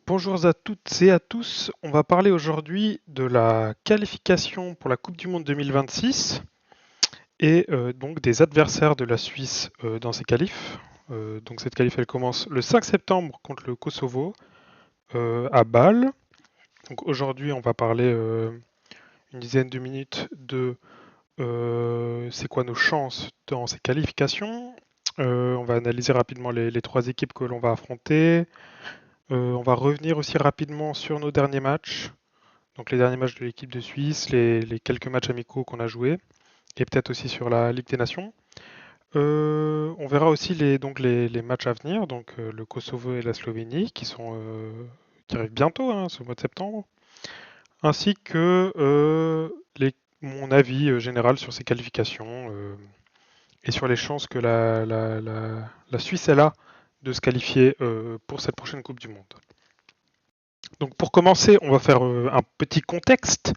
Bonjour à toutes et à tous. On va parler aujourd'hui de la qualification pour la Coupe du Monde 2026 et donc des adversaires de la Suisse dans ces qualifs. Donc cette qualif elle commence le 5 septembre contre le Kosovo à Bâle. Donc aujourd'hui on va parler une dizaine de minutes de c'est quoi nos chances dans ces qualifications. On va analyser rapidement les trois équipes que l'on va affronter. On va revenir aussi rapidement sur nos derniers matchs. Donc les derniers matchs de l'équipe de Suisse, les quelques matchs amicaux qu'on a joués, et peut-être aussi sur la Ligue des Nations. On verra aussi les matchs à venir, donc le Kosovo et la Slovénie, qui arrivent bientôt, hein, ce mois de septembre, ainsi que mon avis général sur ces qualifications et sur les chances que la Suisse elle a de se qualifier pour cette prochaine Coupe du Monde. Donc pour commencer, on va faire un petit contexte.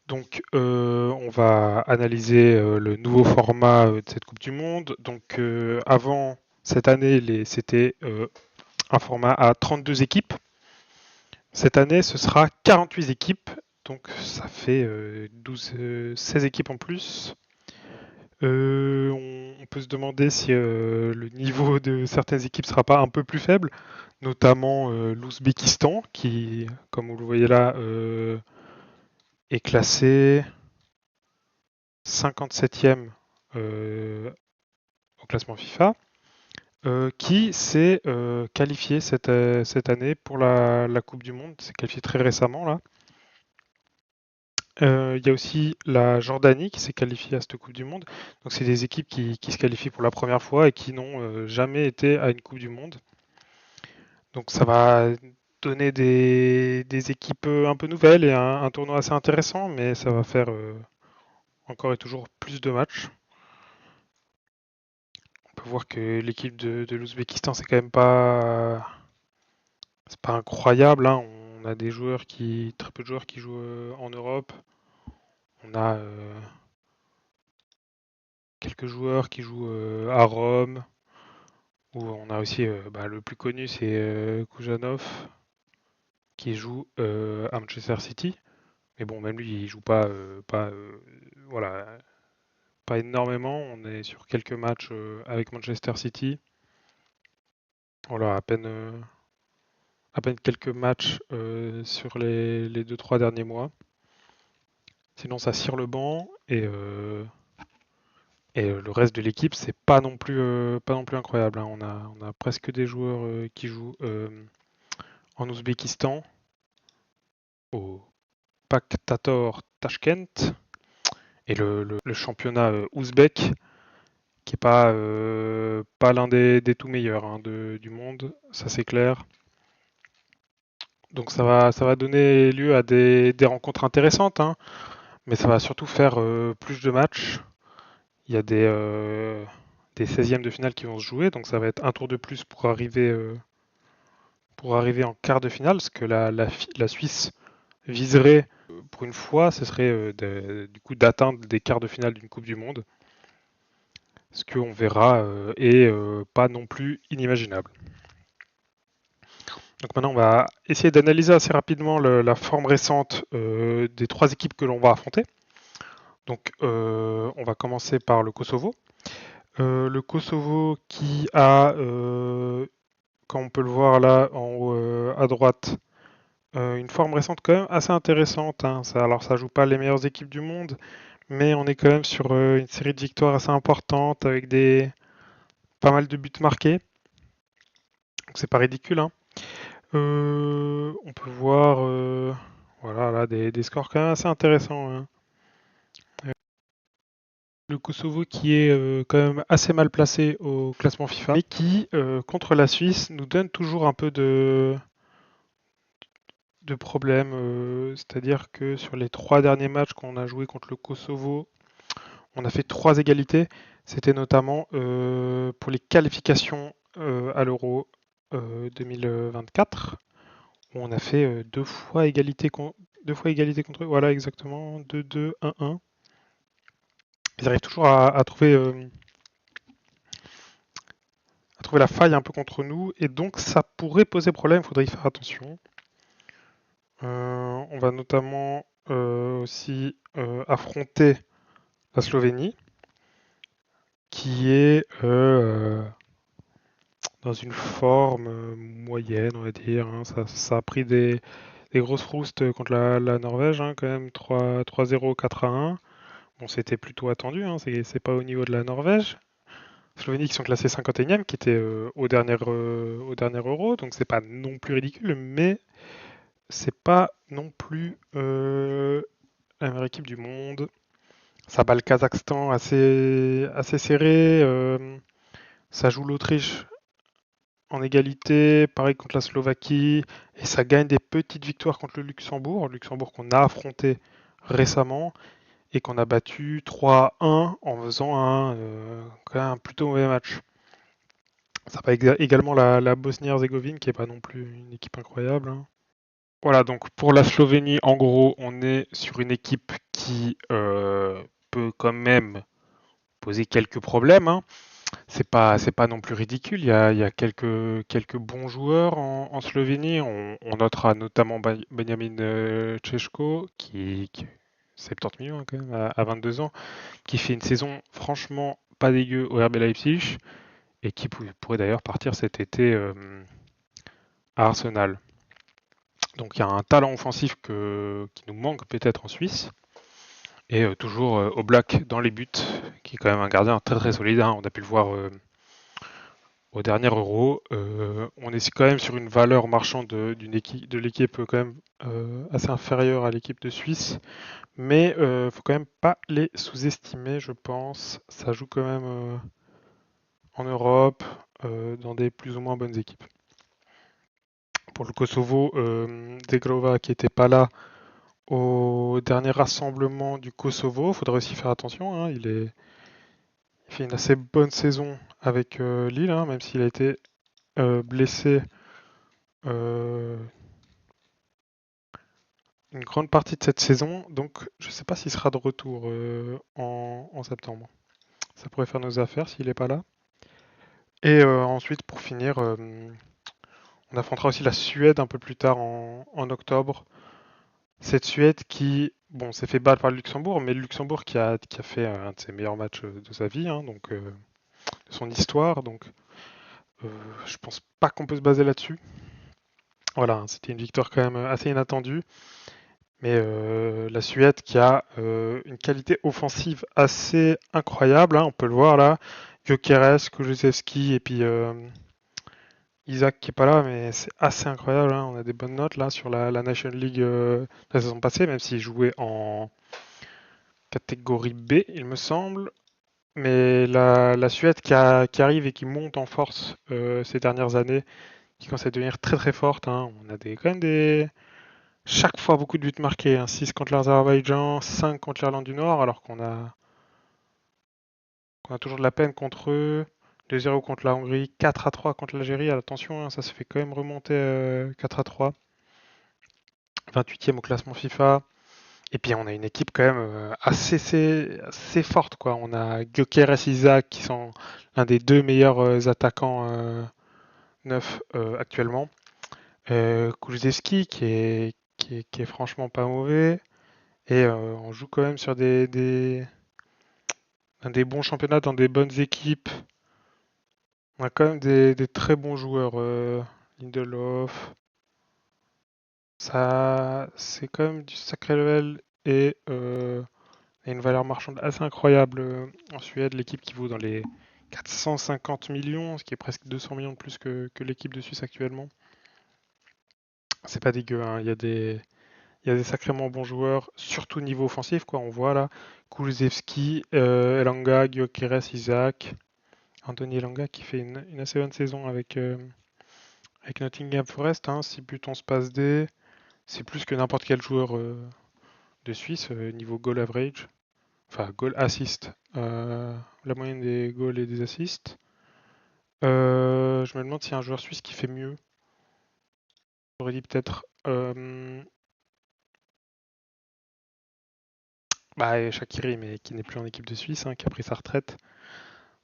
Donc, on va analyser le nouveau format de cette Coupe du Monde. Donc, avant cette année, c'était un format à 32 équipes. Cette année, ce sera 48 équipes. Donc, ça fait 16 équipes en plus. On peut se demander si le niveau de certaines équipes ne sera pas un peu plus faible, notamment l'Ouzbékistan, qui, comme vous le voyez là, est classé 57e au classement FIFA, qui s'est qualifié cette année pour la Coupe du Monde, s'est qualifié très récemment là. Il y a aussi la Jordanie qui s'est qualifiée à cette Coupe du Monde. Donc c'est des équipes qui se qualifient pour la première fois et qui n'ont jamais été à une Coupe du Monde. Donc ça va donner des équipes un peu nouvelles et un tournoi assez intéressant, mais ça va faire encore et toujours plus de matchs. On peut voir que l'équipe de l'Ouzbékistan, c'est pas incroyable, hein. On a très peu de joueurs qui jouent en Europe. On a quelques joueurs qui jouent à Rome. Où on a aussi le plus connu, c'est Kujanov qui joue à Manchester City. Mais bon, même lui, il joue voilà, pas énormément. On est sur quelques matchs avec Manchester City. Voilà, à peine quelques matchs sur les 2-3 derniers mois. Sinon, ça cire le banc et le reste de l'équipe, c'est pas non plus incroyable, hein. On a presque des joueurs qui jouent en Ouzbékistan, au Pakhtator Tashkent, et le championnat ouzbek, qui est pas l'un des tout meilleurs, hein, du monde, ça c'est clair. Donc ça va donner lieu à des rencontres intéressantes, hein, mais ça va surtout faire plus de matchs. Il y a des 16e de finale qui vont se jouer, donc ça va être un tour de plus pour arriver en quart de finale, ce que la Suisse viserait pour une fois, ce serait du coup d'atteindre des quarts de finale d'une Coupe du Monde, ce qu'on verra est pas non plus inimaginable. Donc maintenant, on va essayer d'analyser assez rapidement la forme récente des trois équipes que l'on va affronter. Donc on va commencer par le Kosovo. Le Kosovo qui a, comme on peut le voir là en haut à droite, une forme récente quand même assez intéressante, hein. Alors ça joue pas les meilleures équipes du monde, mais on est quand même sur une série de victoires assez importante avec pas mal de buts marqués. Donc c'est pas ridicule, hein. On peut voir voilà, là, des scores quand même assez intéressants, hein. Le Kosovo qui est quand même assez mal placé au classement FIFA, mais qui, contre la Suisse, nous donne toujours un peu de problèmes. C'est-à-dire que sur les trois derniers matchs qu'on a joués contre le Kosovo, on a fait trois égalités. C'était notamment pour les qualifications à l'Euro 2024, où on a fait deux fois égalité contre eux. Voilà, exactement. 2-2, 1-1. Ils arrivent toujours à trouver trouvé la faille un peu contre nous, et donc ça pourrait poser problème, il faudrait y faire attention. On va notamment aussi affronter la Slovénie, qui est dans une forme moyenne, on va dire. Hein. Ça a pris des grosses froustes contre la Norvège, hein, quand même 3-0, 4-1. Bon, c'était plutôt attendu, hein, c'est pas au niveau de la Norvège. Slovénie qui sont classés 51e, qui était au dernier Euro, donc c'est pas non plus ridicule, mais c'est pas non plus la meilleure équipe du monde. Ça bat le Kazakhstan assez serré. Ça joue l'Autriche en égalité, pareil contre la Slovaquie, et ça gagne des petites victoires contre le Luxembourg. Le Luxembourg qu'on a affronté récemment et qu'on a battu 3-1 en faisant quand même un plutôt mauvais match. Ça bat également la Bosnie-Herzégovine qui est pas non plus une équipe incroyable. Hein. Voilà, donc pour la Slovénie, en gros, on est sur une équipe qui peut quand même poser quelques problèmes. Hein. C'est pas non plus ridicule. Il y a quelques bons joueurs en Slovénie. On notera notamment Benjamin Češko, qui 70 millions hein, quand même, à 22 ans, qui fait une saison franchement pas dégueu au RB Leipzig et qui pourrait d'ailleurs partir cet été à Arsenal. Donc il y a un talent offensif qui nous manque peut-être en Suisse. Et toujours Oblak dans les buts, qui est quand même un gardien très très solide. Hein. On a pu le voir au dernier Euro. On est quand même sur une valeur marchande de l'équipe quand même assez inférieure à l'équipe de Suisse. Mais faut quand même pas les sous-estimer, je pense. Ça joue quand même en Europe, dans des plus ou moins bonnes équipes. Pour le Kosovo, Degrova qui n'était pas là au dernier rassemblement du Kosovo, il faudrait aussi faire attention. Hein, il fait une assez bonne saison avec Lille, hein, même s'il a été blessé une grande partie de cette saison. Donc je ne sais pas s'il sera de retour en septembre. Ça pourrait faire nos affaires s'il n'est pas là. Et ensuite, pour finir, on affrontera aussi la Suède un peu plus tard en octobre. Cette Suède qui, bon, s'est fait battre par le Luxembourg, mais le Luxembourg qui a fait un de ses meilleurs matchs de sa vie, hein, donc de son histoire. Donc, je pense pas qu'on peut se baser là-dessus. Voilà, hein, c'était une victoire quand même assez inattendue. Mais la Suède qui a une qualité offensive assez incroyable, hein, on peut le voir là. Gyökeres, Kulusevski et puis Isaac qui est pas là, mais c'est assez incroyable. Hein. On a des bonnes notes là sur la Nation League la saison passée, même s'il jouait en catégorie B, il me semble. Mais la Suède qui arrive et qui monte en force ces dernières années, qui commence à devenir très très forte. Hein. On a quand même chaque fois beaucoup de buts marqués. Hein. 6 contre l'Azerbaïdjan, 5 contre l'Irlande du Nord, alors qu'on a toujours de la peine contre eux. 2-0 contre la Hongrie, 4-3 contre l'Algérie. Attention, hein, ça se fait quand même remonter 4-3. 28e au classement FIFA. Et puis on a une équipe quand même assez forte. Quoi. On a Gyökeres et Isaac qui sont l'un des deux meilleurs attaquants neufs actuellement. Kulusevski qui est franchement pas mauvais. Et on joue quand même sur des bons championnats dans des bonnes équipes. On a quand même des très bons joueurs. Lindelof. Ça, c'est quand même du sacré level et une valeur marchande assez incroyable en Suède. L'équipe qui vaut dans les 450 millions, ce qui est presque 200 millions de plus que l'équipe de Suisse actuellement. C'est pas dégueu, hein. Il y a des sacrément bons joueurs, surtout niveau offensif, quoi. On voit là Kulusevski, Elanga, Gyökeres, Isaac, Anthony Elanga qui fait une assez bonne saison avec Nottingham Forest. Hein, 6 buts, 11 passes D. C'est plus que n'importe quel joueur de Suisse niveau goal average. Enfin, goal assist. La moyenne des goals et des assists. Je me demande s'il y a un joueur suisse qui fait mieux. J'aurais dit peut-être Shaqiri, mais qui n'est plus en équipe de Suisse, hein, qui a pris sa retraite.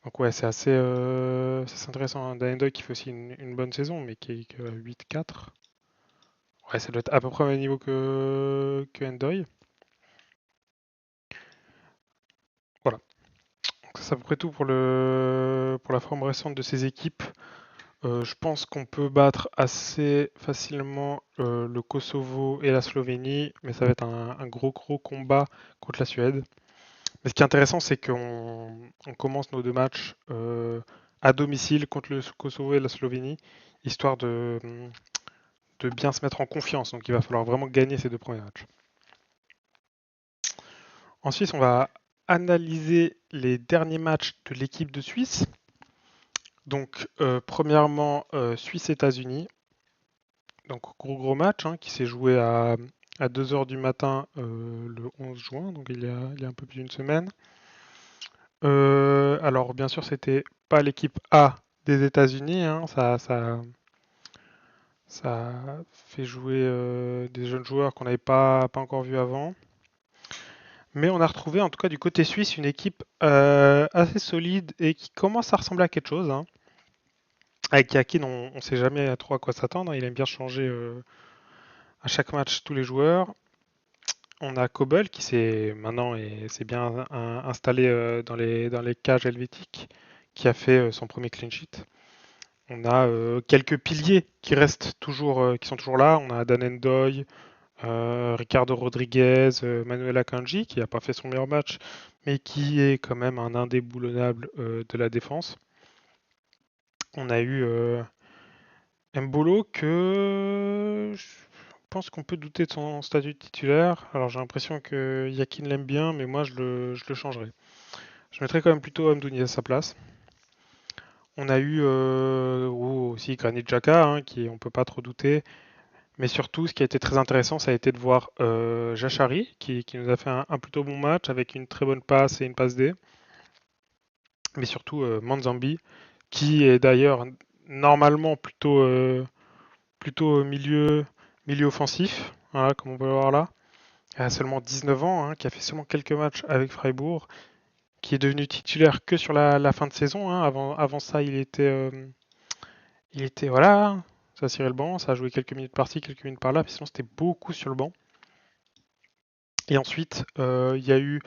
Donc ouais, c'est intéressant. Hein. Danendoy qui fait aussi une bonne saison, mais qui est que à 8-4. Ouais, ça doit être à peu près au même niveau que Endoy. Voilà. Donc ça, c'est à peu près tout pour la forme récente de ces équipes. Je pense qu'on peut battre assez facilement le Kosovo et la Slovénie, mais ça va être un gros combat contre la Suède. Mais ce qui est intéressant, c'est qu'on commence nos deux matchs à domicile contre le Kosovo et la Slovénie, histoire de bien se mettre en confiance. Donc il va falloir vraiment gagner ces deux premiers matchs. Ensuite, on va analyser les derniers matchs de l'équipe de Suisse. Donc, premièrement, Suisse-États-Unis. Donc, gros match hein, qui s'est joué à 2 heures du matin le 11 juin, donc il y a un peu plus d'une semaine. Alors, bien sûr, c'était pas l'équipe A des États-Unis. Hein, ça fait jouer des jeunes joueurs qu'on n'avait pas encore vus avant. Mais on a retrouvé, en tout cas du côté suisse, une équipe assez solide et qui commence à ressembler à quelque chose. Hein. Avec Yakin, on ne sait jamais trop à quoi s'attendre. Hein. Il aime bien changer à chaque match tous les joueurs. On a Kobel qui s'est bien installé dans les cages helvétiques, qui a fait son premier clean sheet. On a quelques piliers qui restent toujours, qui sont toujours là. On a Dan Endoy, Ricardo Rodriguez, Manuel Akanji, qui n'a pas fait son meilleur match, mais qui est quand même un indéboulonnable de la défense. On a eu Mbolo que je pense qu'on peut douter de son statut de titulaire. Alors j'ai l'impression que Yakin l'aime bien, mais moi je le changerais. Je mettrais quand même plutôt Amdouni à sa place. On a eu aussi Granit Xhaka, hein, qui on peut pas trop douter. Mais surtout, ce qui a été très intéressant, ça a été de voir Jachari, qui nous a fait un plutôt bon match avec une très bonne passe et une passe D. Mais surtout Manzambi, qui est d'ailleurs normalement plutôt milieu offensif, voilà, comme on peut le voir là. Il a seulement 19 ans, hein, qui a fait seulement quelques matchs avec Freiburg, qui est devenu titulaire que sur la fin de saison. Hein. Avant ça, il était voilà, ça cirait le banc, ça a joué quelques minutes par-ci, quelques minutes par-là, puis sinon c'était beaucoup sur le banc. Et ensuite, il y a eu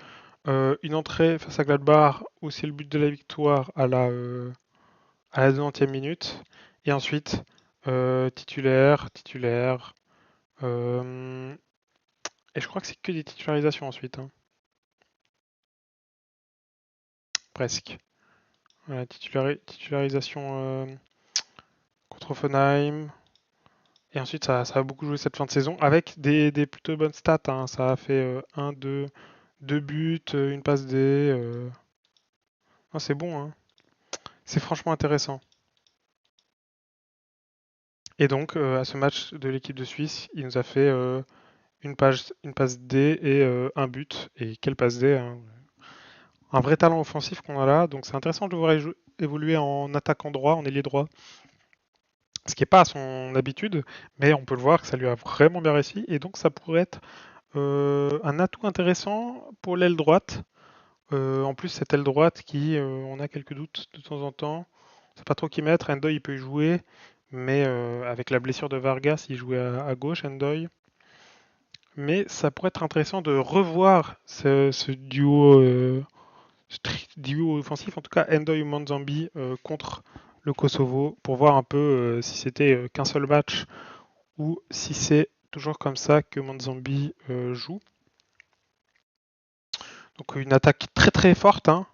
une entrée face à Gladbach où c'est le but de la victoire à la 90e minute. Et ensuite, titulaire. euh, et je crois que c'est que des titularisations ensuite. Hein. Presque. Voilà, titularisation contre Offenheim. Et ensuite, ça a beaucoup joué cette fin de saison avec des plutôt bonnes stats. Hein. Ça a fait 1, 2 buts, une passe D. C'est bon. Hein. C'est franchement intéressant. Et donc, à ce match de l'équipe de Suisse, il nous a fait une passe D et un but. Et quelle passe D hein. Un vrai talent offensif qu'on a là. Donc, c'est intéressant de le voir évoluer en attaquant droit, en ailier droit. Ce qui n'est pas à son habitude, mais on peut le voir que ça lui a vraiment bien réussi. Et donc, ça pourrait être un atout intéressant pour l'aile droite. En plus, cette aile droite on a quelques doutes de temps en temps. On ne sait pas trop qui mettre. Endoy, il peut y jouer. Mais avec la blessure de Vargas, il jouait à gauche, Endoy. Mais ça pourrait être intéressant de revoir ce duo offensif, en tout cas Endoy ou Manzambi contre le Kosovo, pour voir un peu si c'était qu'un seul match ou si c'est toujours comme ça que Manzambi joue. Donc une attaque très forte, hein.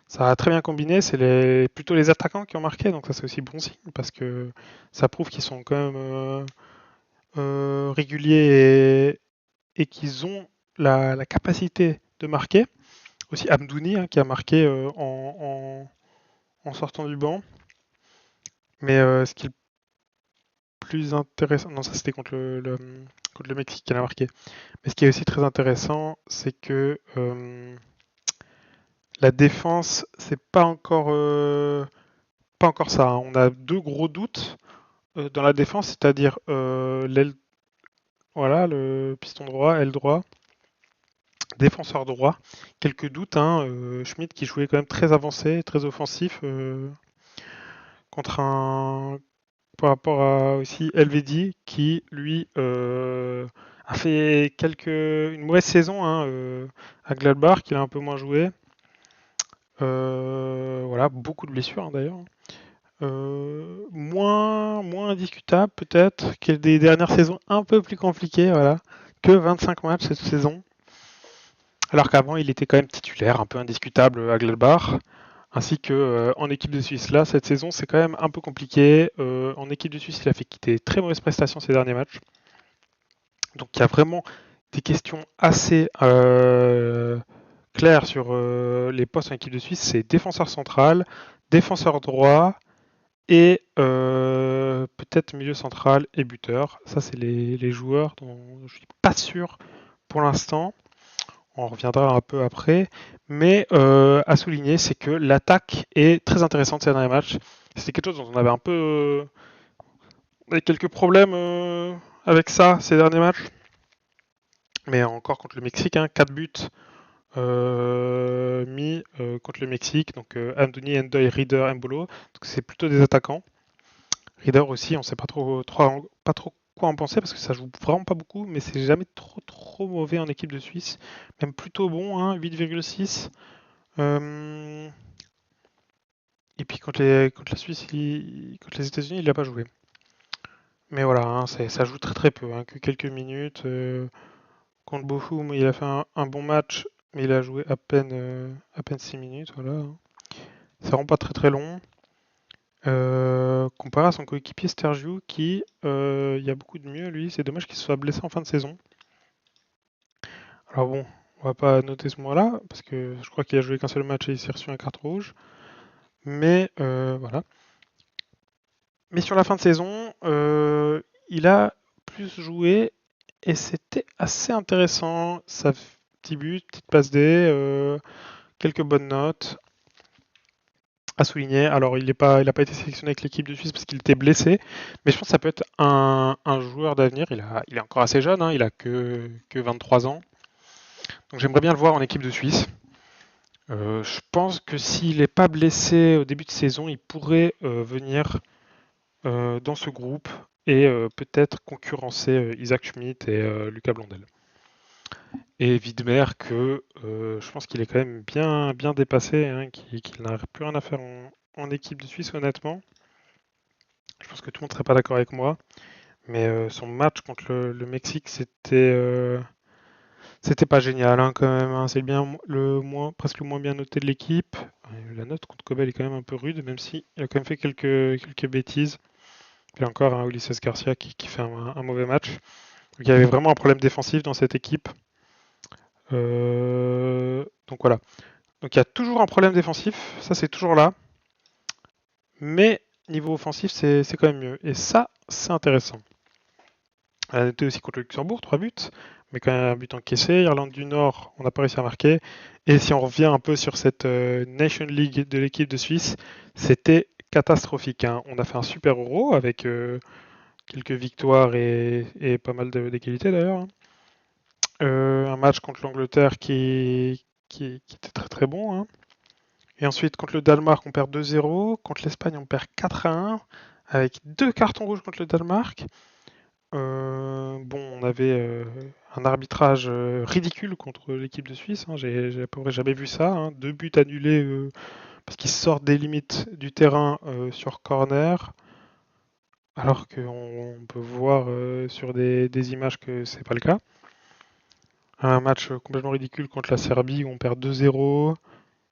Ça a très bien combiné, c'est plutôt les attaquants qui ont marqué, donc ça c'est aussi bon signe parce que ça prouve qu'ils sont quand même réguliers et qu'ils ont la capacité de marquer. Aussi Amdouni hein, qui a marqué en sortant du banc. Mais ce qui est le plus intéressant, non ça c'était contre le Mexique qu'elle a marqué. Mais ce qui est aussi très intéressant, c'est que la défense, c'est pas encore ça. Hein. On a deux gros doutes dans la défense, c'est-à-dire l'aile, voilà, le piston droit, aile droit. Défenseur droit, quelques doutes, hein, Schmidt qui jouait quand même très avancé, très offensif, contre un par rapport à aussi LVD qui lui a fait une mauvaise saison, hein, à Gladbach, qu'il a un peu moins joué. Voilà, beaucoup de blessures, hein, d'ailleurs. Moins indiscutable peut-être que des dernières saisons un peu plus compliquées, voilà, que 25 matchs cette saison. Alors qu'avant il était quand même titulaire, un peu indiscutable à Gladbach, ainsi que en équipe de Suisse. Là, cette saison, c'est quand même un peu compliqué. En équipe de Suisse, il a fait quitter très mauvaises prestations ces derniers matchs. Donc il y a vraiment des questions assez claires sur les postes en équipe de Suisse. C'est défenseur central, défenseur droit et peut-être milieu central et buteur. Ça, c'est les joueurs dont je suis pas sûr pour l'instant. On reviendra un peu après. Mais à souligner, c'est que l'attaque est très intéressante ces derniers matchs. C'était quelque chose dont on avait un peu quelques problèmes avec ça ces derniers matchs. Mais encore contre le Mexique, hein, 4 buts mis contre le Mexique. Donc Anthony, Endoy, Reader, Mbolo. Donc c'est plutôt des attaquants. Reader aussi, on sait pas trop quoi en penser parce que ça joue vraiment pas beaucoup, mais c'est jamais trop mauvais en équipe de Suisse. Même plutôt bon, hein, 8,6. Et puis contre la Suisse, contre les États-Unis, il n'a pas joué. Mais voilà, hein, ça joue très peu, hein, que quelques minutes. Contre Bochum, il a fait un bon match, mais il a joué à peine 6 minutes. Voilà, hein. Ça rend pas très long. Comparé à son coéquipier Stergiou, qui il y a beaucoup de mieux, lui. C'est dommage qu'il se soit blessé en fin de saison. Alors bon, on va pas noter ce mois-là, parce que je crois qu'il a joué qu'un seul match et il s'est reçu un carte rouge. Mais voilà. Mais sur la fin de saison, il a plus joué et c'était assez intéressant. Ça petit but, petite passe D, quelques bonnes notes à souligner. Alors il n'a pas été sélectionné avec l'équipe de Suisse parce qu'il était blessé, mais je pense que ça peut être un joueur d'avenir. Il est encore assez jeune, hein, il a que 23 ans. Donc j'aimerais bien le voir en équipe de Suisse. Je pense que s'il n'est pas blessé au début de saison, il pourrait venir dans ce groupe et peut-être concurrencer Isaac Schmidt et Lucas Blondel. Et Widmer que je pense qu'il est quand même bien dépassé, hein, qu'il n'a plus rien à faire en équipe de Suisse honnêtement. Je pense que tout le monde ne serait pas d'accord avec moi, mais son match contre le Mexique c'était pas génial, hein, quand même, hein. C'est presque le moins bien noté de l'équipe. La note contre Kobe est quand même un peu rude, même si il a quand même fait quelques bêtises. Puis encore un Ulises Garcia qui fait un mauvais match. Donc il y avait vraiment un problème défensif dans cette équipe. Donc voilà. Donc il y a toujours un problème défensif, ça c'est toujours là. Mais niveau offensif, c'est quand même mieux. Et ça, c'est intéressant. Elle a noté aussi contre le Luxembourg, 3 buts, mais quand même un but encaissé. Irlande du Nord, on n'a pas réussi à marquer. Et si on revient un peu sur cette Nation League de l'équipe de Suisse, c'était catastrophique, hein. On a fait un super Euro avec quelques victoires et pas mal d'égalités d'ailleurs, hein. Un match contre l'Angleterre qui était très bon, hein. Et ensuite, contre le Danemark, on perd 2-0. Contre l'Espagne, on perd 4-1. Avec 2 cartons rouges contre le Danemark. Bon, on avait un arbitrage ridicule contre l'équipe de Suisse, hein. J'ai à peu près jamais vu ça, hein. 2 buts annulés parce qu'ils sortent des limites du terrain sur corner. Alors qu'on peut voir sur des images que c'est pas le cas. Un match complètement ridicule contre la Serbie où on perd 2-0.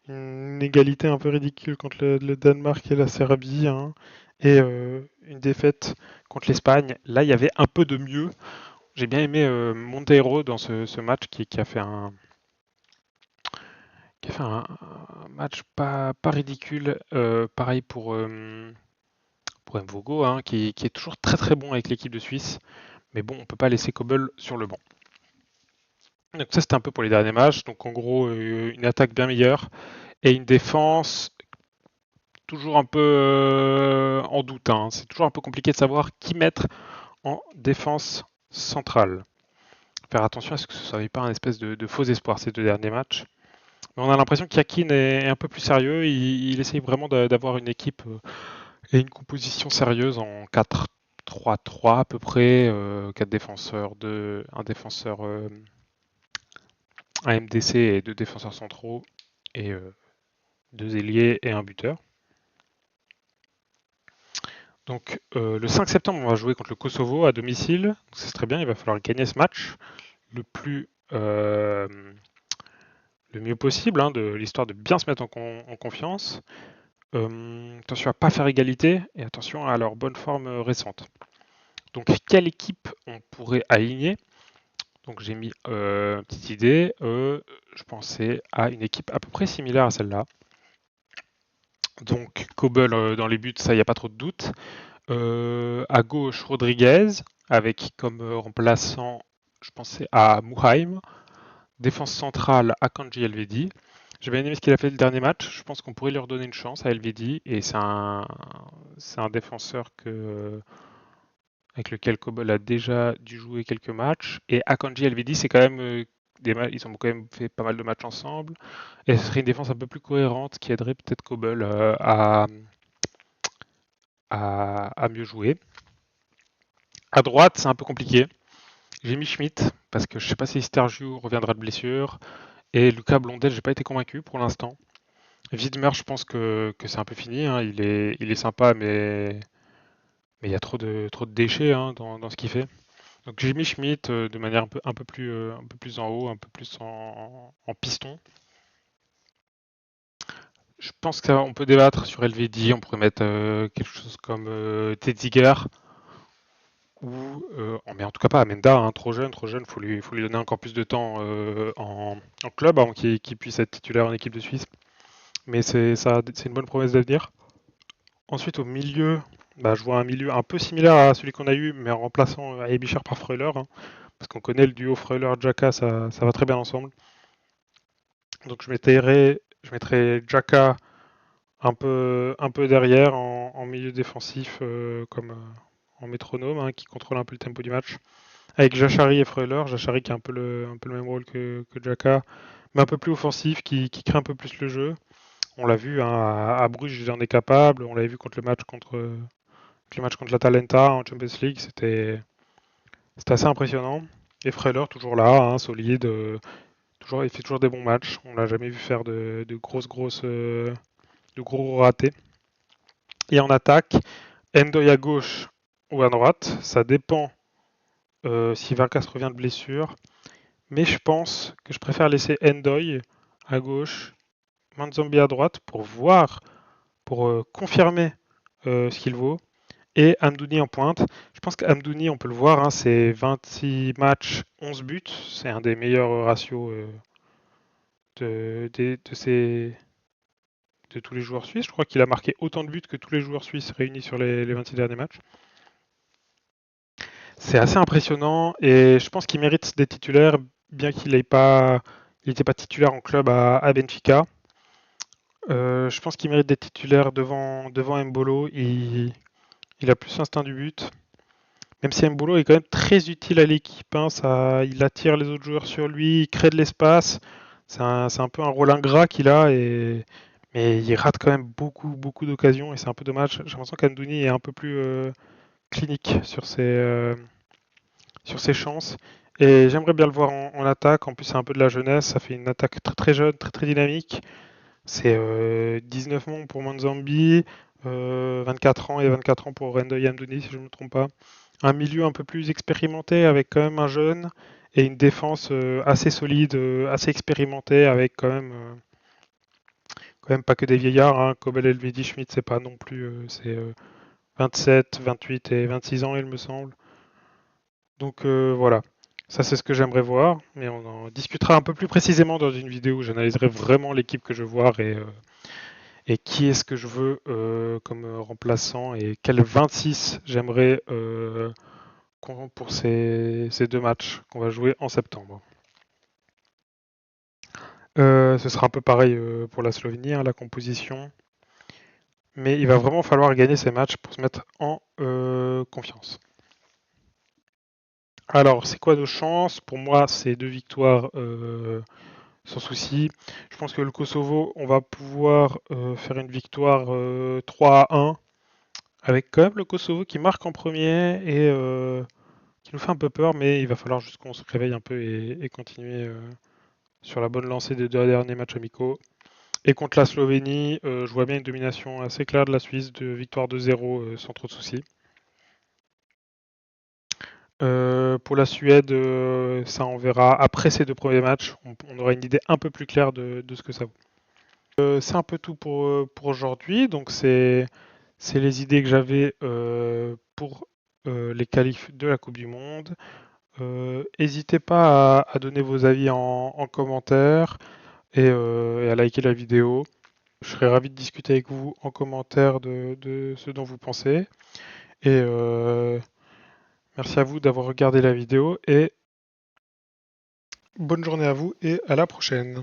Une égalité un peu ridicule contre le Danemark et la Serbie, hein. Et une défaite contre l'Espagne. Là, il y avait un peu de mieux. J'ai bien aimé Monteiro dans ce match qui a fait un match pas ridicule. Pareil pour Mvogo, hein, qui est toujours très bon avec l'équipe de Suisse. Mais bon, on peut pas laisser Kobel sur le banc. Donc ça, c'était un peu pour les derniers matchs. Donc en gros, une attaque bien meilleure et une défense toujours un peu en doute, hein. C'est toujours un peu compliqué de savoir qui mettre en défense centrale. faire attention à ce que ce soit pas un espèce de faux espoir ces 2 derniers matchs. Mais on a l'impression qu'Yakin est un peu plus sérieux. Il essaye vraiment d'avoir une équipe et une composition sérieuse en 4-3-3 à peu près. 4 défenseurs, un défenseur, un MDC et 2 défenseurs centraux et 2 ailiers et un buteur. Donc le 5 septembre, on va jouer contre le Kosovo à domicile. Donc, c'est très bien, il va falloir gagner ce match le mieux possible, hein, de l'histoire de bien se mettre en confiance. Attention à ne pas faire égalité et attention à leur bonne forme récente. Donc quelle équipe on pourrait aligner? Donc j'ai mis une petite idée. Je pensais à une équipe à peu près similaire à celle-là. Donc Kobel dans les buts, ça, il n'y a pas trop de doute. À gauche, Rodriguez, avec comme remplaçant, je pensais à Muheim. Défense centrale, Akanji Elvedi. J'ai bien aimé ce qu'il a fait le dernier match. Je pense qu'on pourrait lui redonner une chance à Elvedi. Et c'est un défenseur avec lequel Kobel a déjà dû jouer quelques matchs. Et Akanji Elvedi, c'est quand même ils ont quand même fait pas mal de matchs ensemble. Et ce serait une défense un peu plus cohérente qui aiderait peut-être Kobel à mieux jouer. À droite, c'est un peu compliqué. J'ai mis Schmidt parce que je ne sais pas si Stergiou reviendra de blessure. Et Lucas Blondel, j'ai pas été convaincu pour l'instant. Widmer, je pense que c'est un peu fini, hein. Il est sympa, mais il y a trop de déchets, hein, dans ce qu'il fait. Donc j'ai mis Schmidt de manière un peu plus en haut, un peu plus en piston. Je pense qu'on peut débattre sur LVD, on pourrait mettre quelque chose comme Tetziger, mais en tout cas pas Amenda, hein, trop jeune, faut lui donner encore plus de temps en club avant qu'il puisse être titulaire en équipe de Suisse. Mais c'est une bonne promesse d'avenir. Ensuite, au milieu, je vois un milieu un peu similaire à celui qu'on a eu, mais en remplaçant Aebischer par Freuler, hein, parce qu'on connaît le duo Freuler-Jaka, ça va très bien ensemble. Donc je mettrais Jaka un peu derrière, en milieu défensif, comme en métronome, hein, qui contrôle un peu le tempo du match. Avec Jachari et Freuler, Jachari qui a un peu le même rôle que Jaka, mais un peu plus offensif, qui crée un peu plus le jeu. On l'a vu, hein, à Bruges, il en est capable. On l'avait vu contre le match contre l'Atalanta en Champions League. C'était assez impressionnant. Et Freuler, toujours là, hein, solide. Il fait toujours des bons matchs. On l'a jamais vu faire de gros ratés. Et en attaque, Endoy à gauche ou à droite. Ça dépend si Vargas revient de blessure. Mais je pense que je préfère laisser Endoy à gauche, Manzambi à droite pour confirmer ce qu'il vaut. Et Amdouni en pointe. Je pense qu'Amdouni, on peut le voir, hein, c'est 26 matchs, 11 buts. C'est un des meilleurs ratios de tous les joueurs suisses. Je crois qu'il a marqué autant de buts que tous les joueurs suisses réunis sur les 26 derniers matchs. C'est assez impressionnant et je pense qu'il mérite des titulaires, bien qu'il n'était pas titulaire en club à Benfica. Je pense qu'il mérite des titulaires devant Mbolo. Il a plus l'instinct du but. Même si Mbolo est quand même très utile à l'équipe, hein, il attire les autres joueurs sur lui, il crée de l'espace. C'est un peu un rôle ingrat qu'il a, mais il rate quand même beaucoup, beaucoup d'occasions et c'est un peu dommage. J'ai l'impression qu'Andouni est un peu plus clinique sur ses chances. Et j'aimerais bien le voir en attaque. En plus, c'est un peu de la jeunesse. Ça fait une attaque très très jeune, très très dynamique. C'est 19 mondes pour Manzambi, 24 ans et 24 ans pour Rendoy Amdouni, si je ne me trompe pas. Un milieu un peu plus expérimenté avec quand même un jeune et une défense assez solide, assez expérimentée avec quand même pas que des vieillards, hein. Kobel, Elvedi, Schmidt, c'est pas non plus, c'est 27, 28 et 26 ans il me semble. Donc voilà, ça c'est ce que j'aimerais voir, mais on en discutera un peu plus précisément dans une vidéo où j'analyserai vraiment l'équipe que je veux voir et qui est-ce que je veux comme remplaçant et quel 26 j'aimerais pour ces 2 matchs qu'on va jouer en septembre. Ce sera un peu pareil pour la Slovénie, hein, la composition. Mais il va vraiment falloir gagner ces matchs pour se mettre en confiance. Alors, c'est quoi nos chances? Pour moi, c'est 2 victoires sans souci. Je pense que le Kosovo, on va pouvoir faire une victoire 3-1, avec quand même le Kosovo qui marque en premier et qui nous fait un peu peur, mais il va falloir juste qu'on se réveille un peu et continuer sur la bonne lancée des 2 derniers matchs amicaux. Et contre la Slovénie, je vois bien une domination assez claire de la Suisse, de victoire 2-0 sans trop de soucis. Pour la Suède, ça on verra après ces 2 premiers matchs. On aura une idée un peu plus claire de ce que ça vaut. C'est un peu tout pour aujourd'hui. Donc c'est les idées que j'avais pour les qualifs de la Coupe du Monde. N'hésitez pas à donner vos avis en commentaire et à liker la vidéo. Je serais ravi de discuter avec vous en commentaire de ce dont vous pensez. Et merci à vous d'avoir regardé la vidéo et bonne journée à vous et à la prochaine.